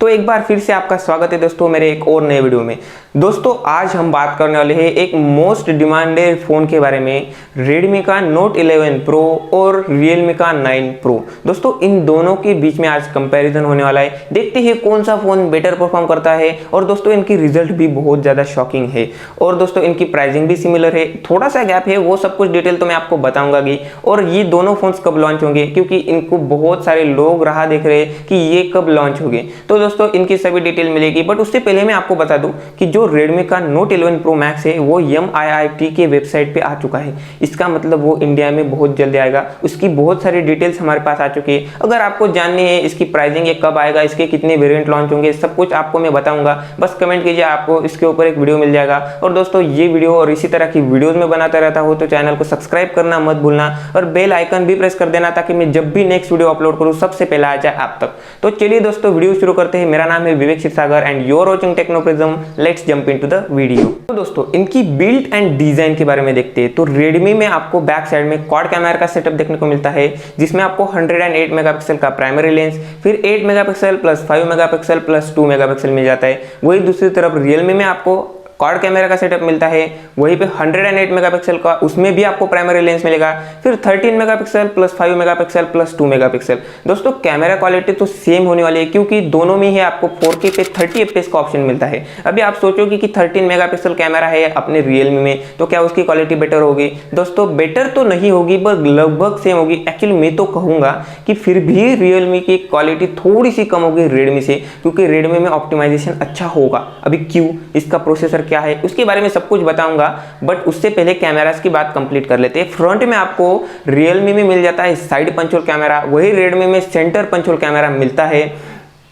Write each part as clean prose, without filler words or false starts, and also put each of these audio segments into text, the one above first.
तो एक बार फिर से आपका स्वागत है दोस्तों मेरे एक और नए वीडियो में। दोस्तों आज हम बात करने वाले हैं एक मोस्ट डिमांडेड फ़ोन के बारे में, Redmi का Note 11 Pro और Realme का 9 Pro। दोस्तों इन दोनों के बीच में आज कंपैरिजन होने वाला है। देखते हैं कौन सा फ़ोन बेटर परफॉर्म करता है। और दोस्तों इनकी रिजल्ट भी बहुत ज़्यादा शॉकिंग है और दोस्तों इनकी प्राइसिंग भी सिमिलर है, थोड़ा सा गैप है, वो सब कुछ डिटेल तो मैं आपको बताऊँगा ही। और ये दोनों फ़ोन्स कब लॉन्च होंगे, क्योंकि इनको बहुत सारे लोग राह देख रहे हैं कि ये कब लॉन्च होंगे। तो दोस्तों इनकी सभी डिटेल मिलेगी, बट उससे पहले मैं आपको बता दूं कि जो Redmi का Note 11 Pro Max है वो MIIT के वेबसाइट पे आ चुका है। इसका मतलब वो इंडिया में बहुत जल्दी आएगा। उसकी बहुत सारी डिटेल्स हमारे पास आ चुकी है। अगर आपको जाननी है इसकी प्राइसिंग, ये कब आएगा, इसके कितने वेरिएंट लॉन्च होंगे, सब कुछ आपको मैं बताऊंगा। बस कमेंट कीजिए, आपको इसके ऊपर एक वीडियो मिल जाएगा। और दोस्तों ये वीडियो और इसी तरह की वीडियोज में बनाता रहता हूँ, तो चैनल को सब्सक्राइब करना मत भूलना और बेल आइकन भी प्रेस कर देना, ताकि मैं जब भी नेक्स्ट वीडियो अपलोड करूँ सबसे पहले आ जाए आप तक। तो चलिए दोस्तों वीडियो शुरू करते हैं। मेरा नाम है Vivek Kshirsagar and you are watching Technoprism. Let's jump into the video. तो दोस्तों इनकी बिल्ड एंड डिजाइन के बारे में देखते हैं। तो Redmi में आपको बैक साइड में क्वाड कैमरा का सेटअप देखने को मिलता है, जिसमें आपको 108 मेगापिक्सल का प्राइमरी लेंस, फिर 8 megapixel plus 5 megapixel plus 2 megapixel मिल जाता है। वही दूसरी तरफ Realme में आपको क्वाड कैमरा का सेटअप मिलता है, वहीं पे 108 मेगापिक्सल का, उसमें भी आपको प्राइमरी लेंस मिलेगा, फिर 13 megapixel plus 5 megapixel plus 2 megapixel. दोस्तों कैमरा क्वालिटी तो सेम होने वाली है, क्योंकि दोनों में ही आपको 4K पे 30 fps का ऑप्शन मिलता है। अभी आप सोचोगे कि 13 मेगापिक्सल कैमरा है अपने Realme में, तो क्या उसकी क्वालिटी बेटर होगी? दोस्तों बेटर तो नहीं होगी, बस लगभग सेम होगी। एक्चुअली मैं तो कहूँगा कि फिर भी Realme की क्वालिटी थोड़ी सी कम होगी Redmi से, क्योंकि Redmi में ऑप्टिमाइजेशन अच्छा होगा। अभी क्यों, इसका प्रोसेसर क्या है, उसके बारे में सब कुछ बताऊंगा, बट उससे पहले कैमरास की बात कंप्लीट कर लेते हैं। फ्रंट में आपको Realme में मिल जाता है साइड पंच होल कैमरा, वही Redmi में सेंटर पंच होल कैमरा मिलता है।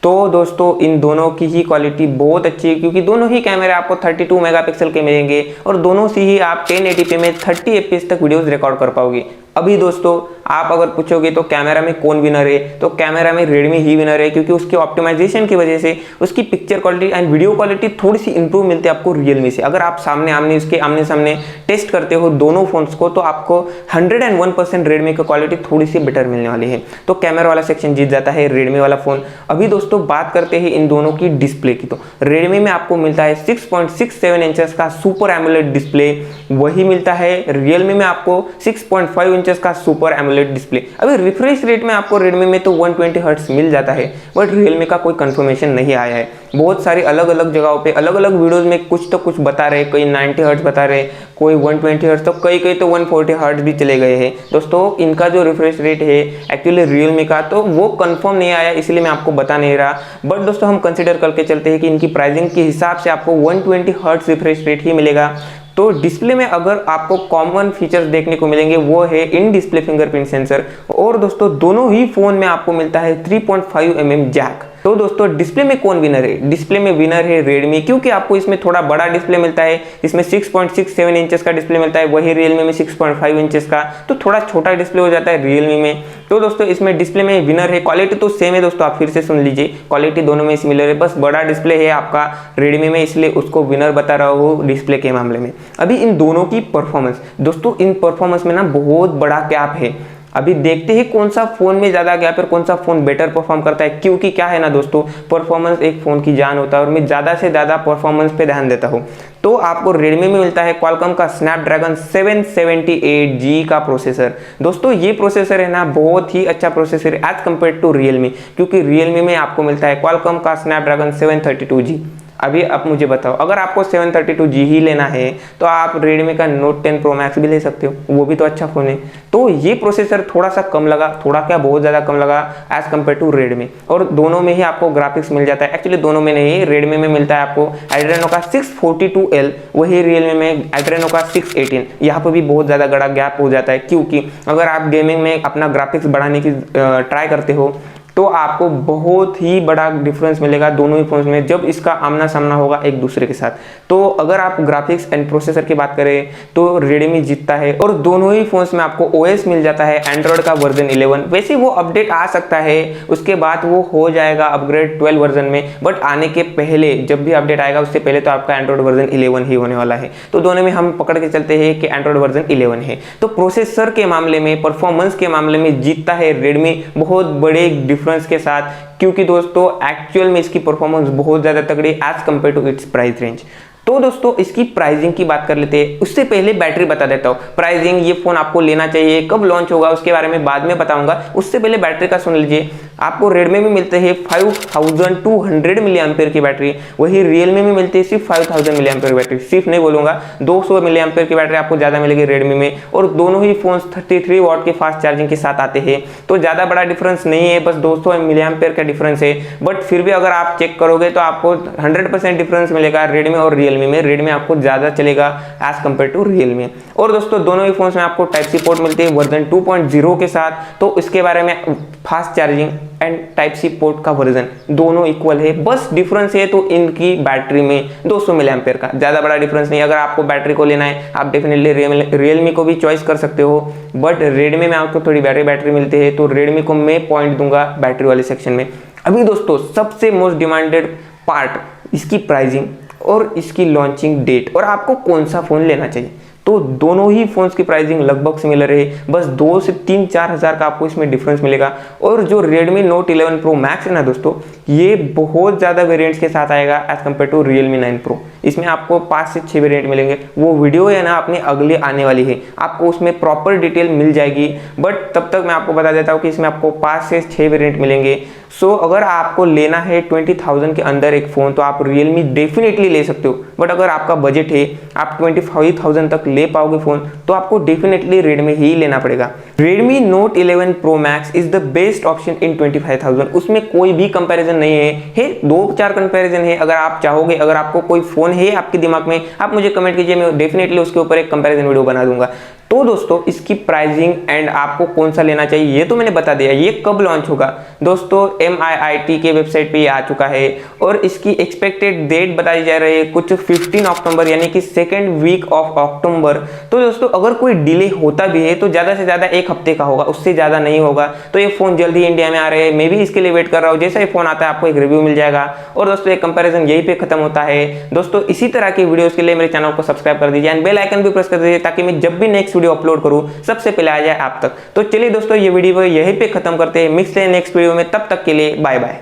तो दोस्तों इन दोनों की ही क्वालिटी बहुत अच्छी है, क्योंकि दोनों ही कैमरे आपको 32 मेगापिक्सल के मिलेंगे और दोनों से ही आप 1080p में 30 fps तक वीडियोस रिकॉर्ड कर पाओगे। अभी दोस्तों आप अगर पूछोगे तो कैमरा में कौन विनर है, तो कैमरा में Redmi ही विनर है, क्योंकि उसके ऑप्टिमाइजेशन की वजह से उसकी picture quality and video quality थोड़ी सी इंप्रूव मिलती है आपको Realme से। अगर आप आमने सामने टेस्ट करते हो दोनों फोन्स को, तो आपको 101% Redmi की क्वालिटी थोड़ी सी बेटर मिलने वाली है। तो कैमरा वाला सेक्शन जीत जाता है Redmi वाला फोन। अभी दोस्तों बात करते हैं इन दोनों की डिस्प्ले की। तो Redmi में आपको मिलता है 6.67 इंचेस का सुपर एमोलेड डिस्प्ले, वही मिलता है Realme में आपको 6.5 इंचेस का सुपर एमोलेड डिस्प्ले। अभी रिफ्रेश रेट में आपको Redmi में तो 120 हर्ट्ज मिल जाता है, बट Realme का कोई कंफर्मेशन नहीं आया है। बहुत सारी अलग अलग जगहों पे अलग अलग वीडियोस में कुछ तो कुछ बता रहे, कोई 90 हर्ट्ज बता रहे, कोई 120 हर्ट्ज, तो कई तो 140 हर्ट्ज भी चले गए हैं। दोस्तों इनका जो रिफ्रेश रेट है एक्चुअली Realme का, तो वो कंफर्म नहीं आया, इसलिए मैं आपको बता नहीं रहा। बट दोस्तों हम कंसिडर करके चलते हैं कि इनकी प्राइसिंग के हिसाब से आपको 120 हर्ट्ज रिफ्रेश रेट ही मिलेगा। तो डिस्प्ले में अगर आपको कॉमन फीचर्स देखने को मिलेंगे वो है इन डिस्प्ले फिंगरप्रिंट सेंसर, और दोस्तों दोनों ही फोन में आपको मिलता है 3.5 mm जैक। तो दोस्तों डिस्प्ले में कौन विनर है? डिस्प्ले में विनर है Redmi, क्योंकि आपको इसमें थोड़ा बड़ा डिस्प्ले मिलता है। इसमें 6.67 इंचेस का डिस्प्ले मिलता है, वही Realme में 6.5 इंचेस का, तो थोड़ा छोटा डिस्प्ले हो जाता है Realme में। तो दोस्तों इसमें डिस्प्ले में विनर है। क्वालिटी तो सेम है दोस्तों, आप फिर से सुन लीजिए, क्वालिटी दोनों में सिमिलर है, बस बड़ा डिस्प्ले है आपका Redmi में, इसलिए उसको विनर बता रहा हूँ डिस्प्ले के मामले में। अभी इन दोनों की परफॉर्मेंस, दोस्तों इन परफॉर्मेंस में ना बहुत बड़ा गैप है। अभी देखते हैं कौन सा फोन में ज्यादा गैप है, कौन सा फोन बेटर परफॉर्म करता है। क्योंकि क्या है ना दोस्तों, परफॉर्मेंस एक फोन की जान होता है और मैं ज्यादा से ज्यादा परफॉर्मेंस पे ध्यान देता हूँ। तो आपको Redmi में मिलता है Qualcomm का Snapdragon 778G का प्रोसेसर। दोस्तों ये प्रोसेसर है ना बहुत ही अच्छा processor as compare to Realme, क्योंकि Realme में आपको मिलता है Qualcomm का Snapdragon 732G। अभी आप मुझे बताओ, अगर आपको 732G ही लेना है तो आप Redmi का Note 10 Pro Max भी ले सकते हो, वो भी तो अच्छा फोन है। तो ये प्रोसेसर थोड़ा सा कम लगा, थोड़ा क्या बहुत ज़्यादा कम लगा एज कम्पेयर टू Redmi। और दोनों में ही आपको ग्राफिक्स मिल जाता है। एक्चुअली दोनों में नहीं, Redmi में मिलता है आपको Adreno का 642L, वही Realme में Adreno का 618। यहाँ पर भी बहुत ज़्यादा बड़ा गैप हो जाता है, क्योंकि अगर आप गेमिंग में अपना ग्राफिक्स बढ़ाने की ट्राई करते हो तो आपको बहुत ही बड़ा डिफरेंस मिलेगा दोनों ही फोन्स में, जब इसका आमना सामना होगा एक दूसरे के साथ। तो अगर आप ग्राफिक्स एंड प्रोसेसर की बात करें तो Redmi जीतता है, और दोनों ही फोन्स में आपको OS मिल जाता है एंड्रॉयड का वर्जन 11। वैसे वो अपडेट आ सकता है, उसके बाद वो हो जाएगा अपग्रेड 12 वर्जन में, बट आने के पहले जब भी अपडेट आएगा उससे पहले तो आपका एंड्रॉयड वर्जन 11 ही होने वाला है। तो दोनों में हम पकड़ के चलते हैं कि एंड्रॉयड वर्जन 11 है। तो प्रोसेसर के मामले में, परफॉर्मेंस के मामले में जीतता है Redmi, बहुत बड़े डिफरेंस के साथ, क्योंकि दोस्तों एक्चुअल में इसकी परफॉर्मेंस बहुत ज़्यादा तगड़ी as compare to its price range. तो दोस्तों इसकी प्राइसिंग की बात कर लेते हैं। उससे पहले बैटरी बता देता हूँ। प्राइसिंग, ये फोन आपको लेना चाहिए, कब लॉन्च होगा उसके बारे में बाद में बताऊंगा। उससे पहले बैटरी का सुन लीजिए। आपको रेडमी में मिलते हैं 5200 मिली एम्पेयर की बैटरी, वही रियलमी में मिलती है सिर्फ 5000 मिली एम्पेयर की बैटरी। सिर्फ नहीं बोलूंगा, 200 मिली एम्पेयर की बैटरी आपको ज़्यादा मिलेगी रेडमी में, और दोनों ही फोन 33 वॉट के फास्ट चार्जिंग के साथ आते हैं। तो ज़्यादा बड़ा डिफरेंस नहीं है, बस 200 मिली एम्पेयर का डिफरेंस है। बट फिर भी अगर आप चेक करोगे तो आपको 100% डिफरेंस मिलेगा रेडमी और रियलमी में। रेडमी आपको ज़्यादा चलेगा एज कम्पेयर टू रियलमी। और दोस्तों दोनों ही फोन्स में आपको टाइप सी पोर्ट मिलती है वर्जन 2.0 के साथ। तो इसके बारे में fast charging and type C port का वर्जन दोनों इक्वल है, बस डिफरेंस है तो इनकी बैटरी में 200 मिली एम्पेयर का, ज़्यादा बड़ा डिफरेंस नहीं। अगर आपको बैटरी को लेना है आप डेफिनेटली रियलमी को भी चॉइस कर सकते हो, बट रेडमी में आपको थोड़ी बैटरी मिलती है, तो रेडमी को मैं पॉइंट दूंगा बैटरी वाले सेक्शन में। अभी दोस्तों सबसे मोस्ट डिमांडेड पार्ट इसकी प्राइसिंग और इसकी लॉन्चिंग डेट, और आपको कौन सा फ़ोन लेना चाहिए। तो दोनों ही फोन्स की प्राइसिंग लगभग सिमिलर है, बस 2 से 3-4 हज़ार का आपको इसमें डिफरेंस मिलेगा। और जो Redmi Note 11 Pro Max है ना दोस्तों, ये बहुत ज़्यादा वेरिएंट्स के साथ आएगा as compare to Realme 9 Pro। इसमें आपको 5 से 6 वेरिएंट मिलेंगे। वो वीडियो है ना अपनी अगली आने वाली है, आपको उसमें प्रॉपर डिटेल मिल जाएगी। बट तब तक मैं आपको बता देता हूँ कि इसमें आपको 5 से 6 वेरिएंट मिलेंगे। सो अगर आपको लेना है 20,000 के अंदर एक फ़ोन, तो आप Realme डेफिनेटली ले सकते हो। बट अगर आपका बजट है, आप 25,000 तक ले पाओगे फ़ोन, तो आपको डेफिनेटली Redmi ही लेना पड़ेगा। Redmi Note 11 Pro Max is the best option in 25,000। उसमें कोई भी कंपैरिजन नहीं है 2-4 कंपैरिजन है। अगर आप चाहोगे, अगर आपको कोई फ़ोन है आपके दिमाग में, आप मुझे कमेंट कीजिए, मैं डेफिनेटली उसके ऊपर एक कंपैरिजन वीडियो बना दूंगा। तो दोस्तों इसकी प्राइसिंग एंड आपको कौन सा लेना चाहिए ये तो मैंने बता दिया। ये कब लॉन्च होगा दोस्तों, MIIT के वेबसाइट पे ये आ चुका है, और इसकी एक्सपेक्टेड डेट बताई जा रही है कुछ 15 अक्टूबर, यानी कि सेकेंड वीक ऑफ अक्टूबर। तो दोस्तों अगर कोई डिले होता भी है तो ज़्यादा से ज़्यादा 1 हफ्ते का होगा, उससे ज़्यादा नहीं होगा। तो ये फ़ोन जल्द ही इंडिया में आ रहे हैं, मैं भी इसके लिए वेट कर रहा हूँ। जैसा ये फ़ोन आता है आपको एक रिव्यू मिल जाएगा। और दोस्तों एक कंपैरिजन यहीं पे खत्म होता है। दोस्तों इसी तरह के वीडियोज़ के लिए मेरे चैनल को सब्सक्राइब कर दीजिए एंड बेल आइकन भी प्रेस कर दीजिए, ताकि मैं जब भी नेक्स्ट वीडियो अपलोड करूँ सबसे पहले आ जाए आप तक। तो चलिए दोस्तों ये वीडियो यहीं पे खत्म करते हैं, मिलते हैं नेक्स्ट वीडियो में। तब तक के लिए बाय बाय।